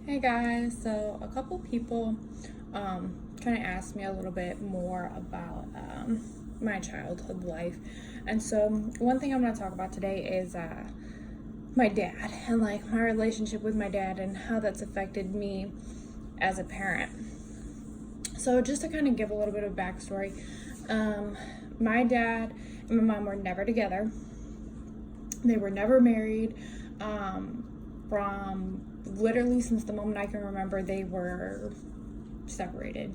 Hey guys, so a couple people kind of asked me a little bit more about my childhood life. And so one thing I'm going to talk about today is my dad and like my relationship with my dad and how that's affected me as a parent. So just to kind of give a little bit of backstory, my dad and my mom were never together. They were never married. From literally since the moment I can remember, they were separated.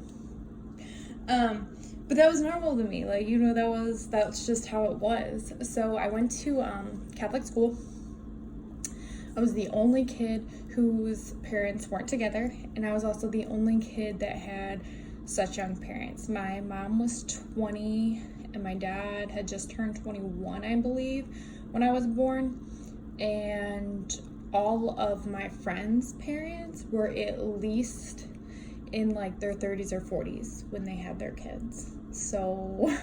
But that was normal to me. Like, that's just how it was. So I went to Catholic school. I was the only kid whose parents weren't together, and I was also the only kid that had such young parents. My mom was 20, and my dad had just turned 21, I believe, when I was born. And all of my friends' parents were at least in like their 30s or 40s when they had their kids. So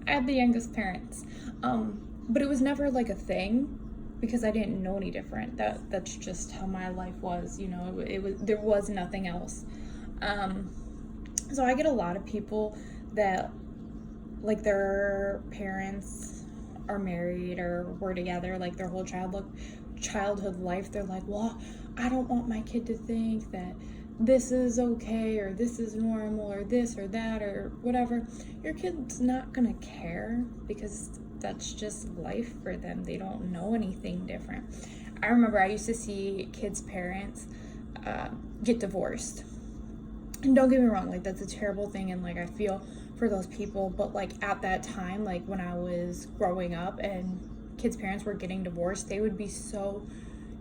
I had the youngest parents. But it was never like a thing because I didn't know any different. That's just how my life was, there was nothing else. So I get a lot of people that like their parents are married or were together like their whole childhood life. They're like, well, I don't want my kid to think that this is okay or this is normal or this or that or whatever. Your kid's not gonna care because that's just life for them. They don't know anything different. I remember I used to see kids' parents get divorced. And don't get me wrong, like that's a terrible thing, and like I feel for those people, but like at that time, like when I was growing up and kids' parents were getting divorced, they would be so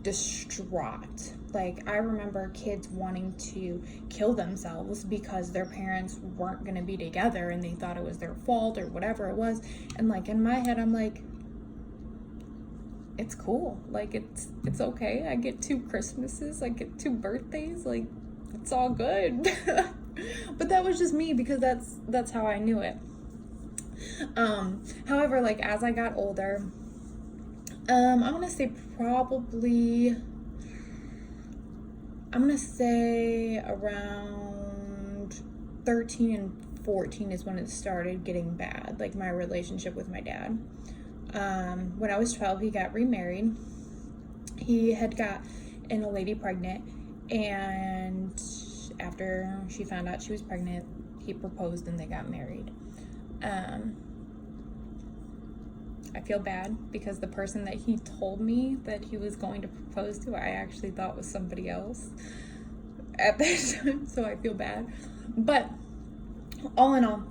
distraught. Like I remember kids wanting to kill themselves because their parents weren't going to be together and they thought it was their fault or whatever it was. And like in my head, I'm like, it's cool. Like it's okay. I get 2 Christmases, I get 2 birthdays, like it's all good. But that was just me because that's how I knew it. However, like as I got older, I'm gonna say around 13 and 14 is when it started getting bad, like my relationship with my dad. When I was 12, he got remarried. He had gotten a lady pregnant, and after she found out she was pregnant, he proposed and they got married. I feel bad because the person that he told me that he was going to propose to, I actually thought was somebody else at that time, so I feel bad. But all in all,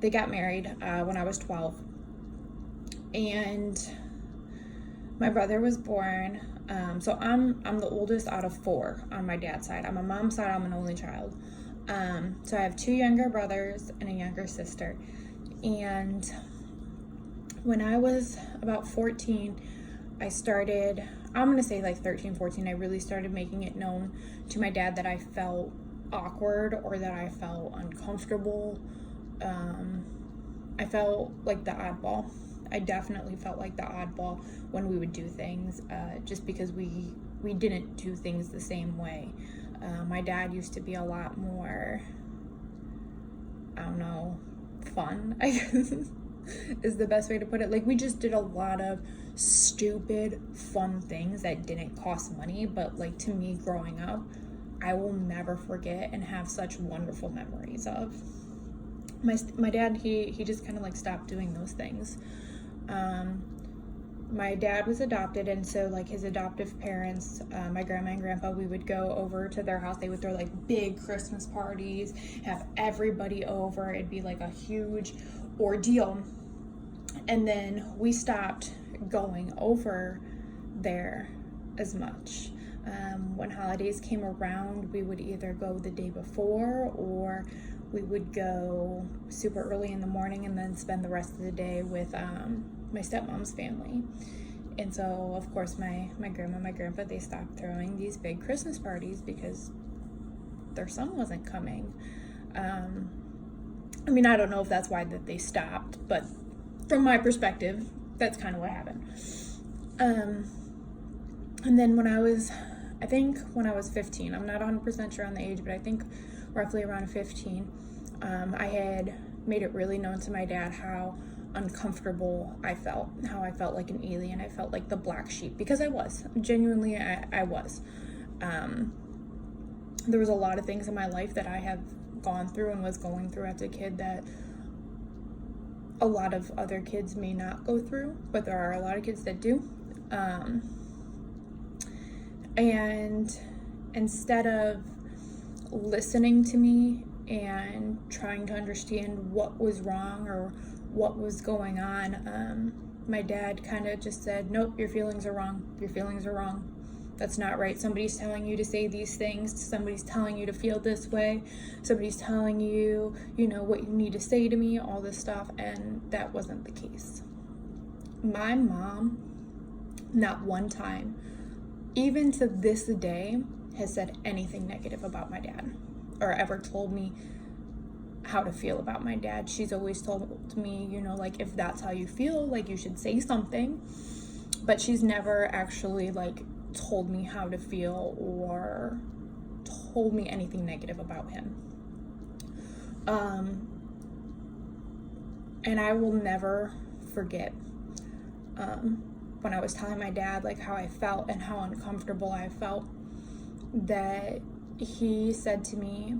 they got married when I was 12, and my brother was born. So I'm the oldest out of 4 on my dad's side. On my mom's side, I'm an only child. So I have 2 younger brothers and a younger sister. And when I was about 14, I started, I'm going to say like 13, 14, I really started making it known to my dad that I felt awkward or that I felt uncomfortable. I felt like the oddball. I definitely felt like the oddball when we would do things, just because we didn't do things the same way. My dad used to be a lot more, I don't know, fun, I guess is the best way to put it. Like we just did a lot of stupid, fun things that didn't cost money, but like to me growing up, I will never forget and have such wonderful memories of. My dad, he just kind of like stopped doing those things. My dad was adopted, and so like his adoptive parents, my grandma and grandpa, we would go over to their house. They would throw like big Christmas parties, have everybody over. It'd be like a huge ordeal. And then we stopped going over there as much. When holidays came around, we would either go the day before or we would go super early in the morning and then spend the rest of the day with my stepmom's family. And so of course my grandma and my grandpa, they stopped throwing these big Christmas parties because their son wasn't coming. I mean, I don't know if that's why that they stopped, but from my perspective, that's kind of what happened. And then when I was I think when I was 15, I'm not 100% sure on the age, but I think roughly around 15, I had made it really known to my dad how uncomfortable I felt, how I felt like an alien. I felt like the black sheep, because I was. Genuinely, I was. There was a lot of things in my life that I have gone through and was going through as a kid that a lot of other kids may not go through, but there are a lot of kids that do. And instead of listening to me and trying to understand what was wrong or what was going on, my dad kind of just said, nope, your feelings are wrong. Your feelings are wrong. That's not right. Somebody's telling you to say these things. Somebody's telling you to feel this way. Somebody's telling you, what you need to say to me, all this stuff. And that wasn't the case. My mom, not one time, even to this day, has said anything negative about my dad or ever told me how to feel about my dad. She's always told me, like, if that's how you feel, like, you should say something. But she's never actually, like, told me how to feel or told me anything negative about him. And I will never forget when I was telling my dad, like, how I felt and how uncomfortable I felt, that he said to me,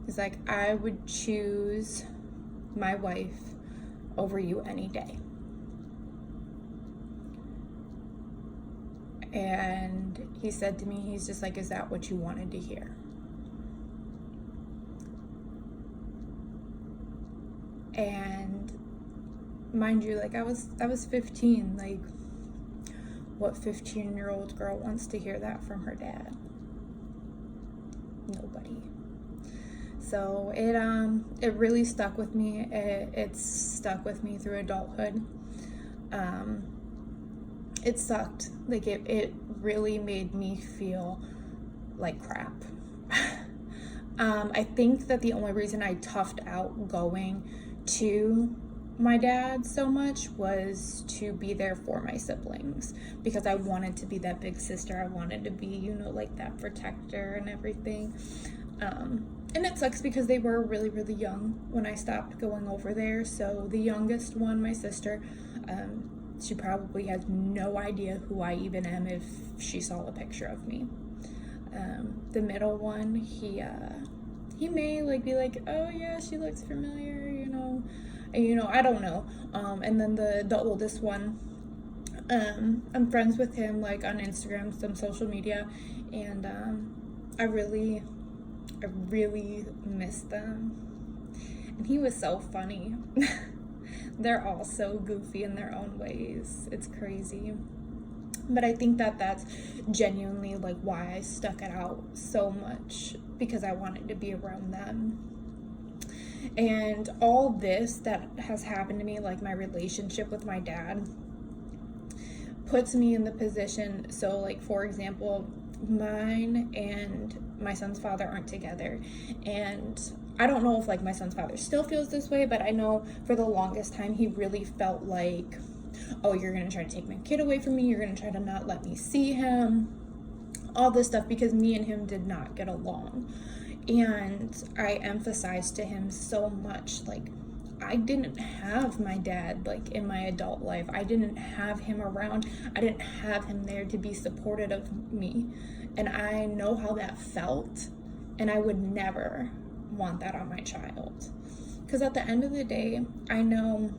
he's like, I would choose my wife over you any day. And he said to me, he's just like, is that what you wanted to hear? And mind you, like, I was 15. Like, what 15-year-old girl wants to hear that from her dad? Nobody. So it really stuck with me. It's stuck with me through adulthood. It sucked. Like, it really made me feel like crap. I think that the only reason I toughed out going to my dad so much was to be there for my siblings, because I wanted to be that big sister. I wanted to be, like, that protector and everything. And it sucks because they were really, really young when I stopped going over there. So the youngest one, my sister, she probably has no idea who I even am if she saw a picture of me. The middle one, he may, like, be like, oh yeah, she looks familiar, I don't know. And then the oldest one, I'm friends with him, like, on Instagram, some social media, and I really miss them. And he was so funny. They're all so goofy in their own ways. It's crazy. But I think that that's genuinely, like, why I stuck it out so much, because I wanted to be around them. And all this that has happened to me, like my relationship with my dad, puts me in the position. So, like, for example, mine and my son's father aren't together, and I don't know if, like, my son's father still feels this way, but I know for the longest time he really felt like, oh, you're gonna try to take my kid away from me, you're gonna try to not let me see him, all this stuff, because me and him did not get along. And I emphasized to him so much, like, I didn't have my dad, like, in my adult life. I didn't have him around. I didn't have him there to be supportive of me. And I know how that felt, and I would never want that on my child. Because at the end of the day, I know,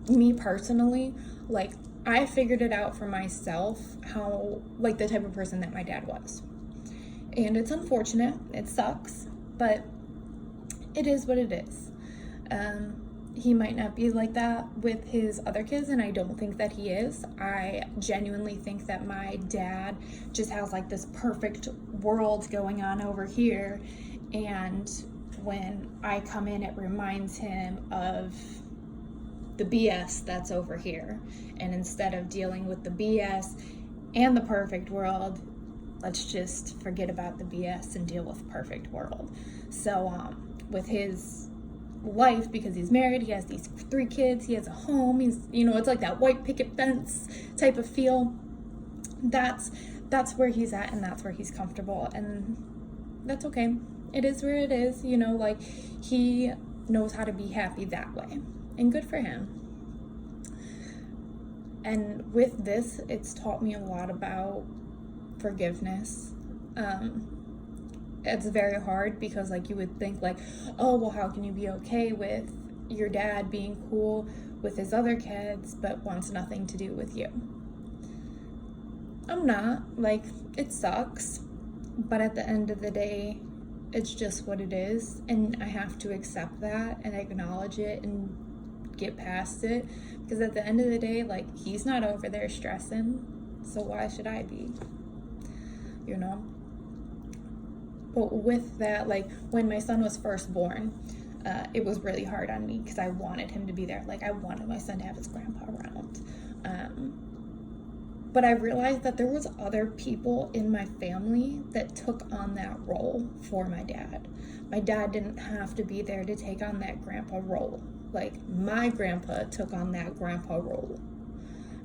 me personally, like, I figured it out for myself how, like, the type of person that my dad was. And it's unfortunate, it sucks, but it is what it is. He might not be like that with his other kids, and I don't think that he is. I genuinely think that my dad just has, like, this perfect world going on over here, and when I come in, it reminds him of the BS that's over here. And instead of dealing with the BS and the perfect world, let's just forget about the BS and deal with perfect world. So with his life, because he's married, he has these 3 kids, he has a home, he's, it's like that white picket fence type of feel. That's that's where he's at and that's where he's comfortable, and that's okay. It is where it is, you know, like he knows how to be happy that way, and good for him. And with this, it's taught me a lot about forgiveness. It's very hard because like you would think like, oh, well, how can you be okay with your dad being cool with his other kids but wants nothing to do with you? I'm not. Like, it sucks, but at the end of the day, it's just what it is, and I have to accept that and acknowledge it and get past it, because at the end of the day, like, he's not over there stressing, so why should I be, you know? But with that, like, when my son was first born, it was really hard on me because I wanted him to be there. Like, I wanted my son to have his grandpa around. But I realized that there was other people in my family that took on that role for my dad. My dad didn't have to be there to take on that grandpa role. Like, my grandpa took on that grandpa role,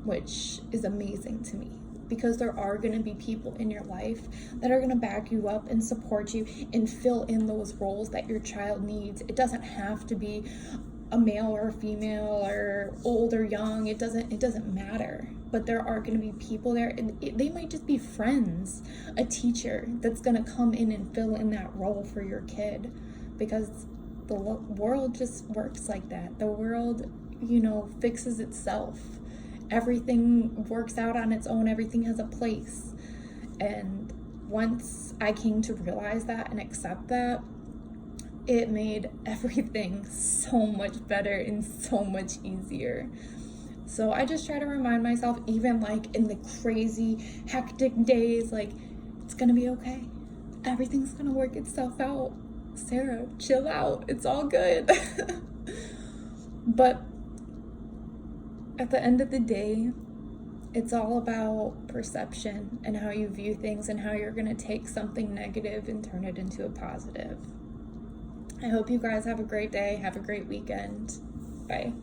which is amazing to me, because there are going to be people in your life that are going to back you up and support you and fill in those roles that your child needs. It doesn't have to be a male or a female or old or young. It doesn't matter. But there are going to be people there, and they might just be friends, a teacher that's going to come in and fill in that role for your kid, because the world just works like that. The world, you know, fixes itself. Everything works out on its own. Everything has a place. And once I came to realize that and accept that, it made everything so much better and so much easier. So I just try to remind myself, even like in the crazy, hectic days, like, it's gonna be okay. Everything's gonna work itself out. Sarah, chill out. It's all good. But at the end of the day, it's all about perception and how you view things and how you're gonna take something negative and turn it into a positive. I hope you guys have a great day. Have a great weekend. Bye.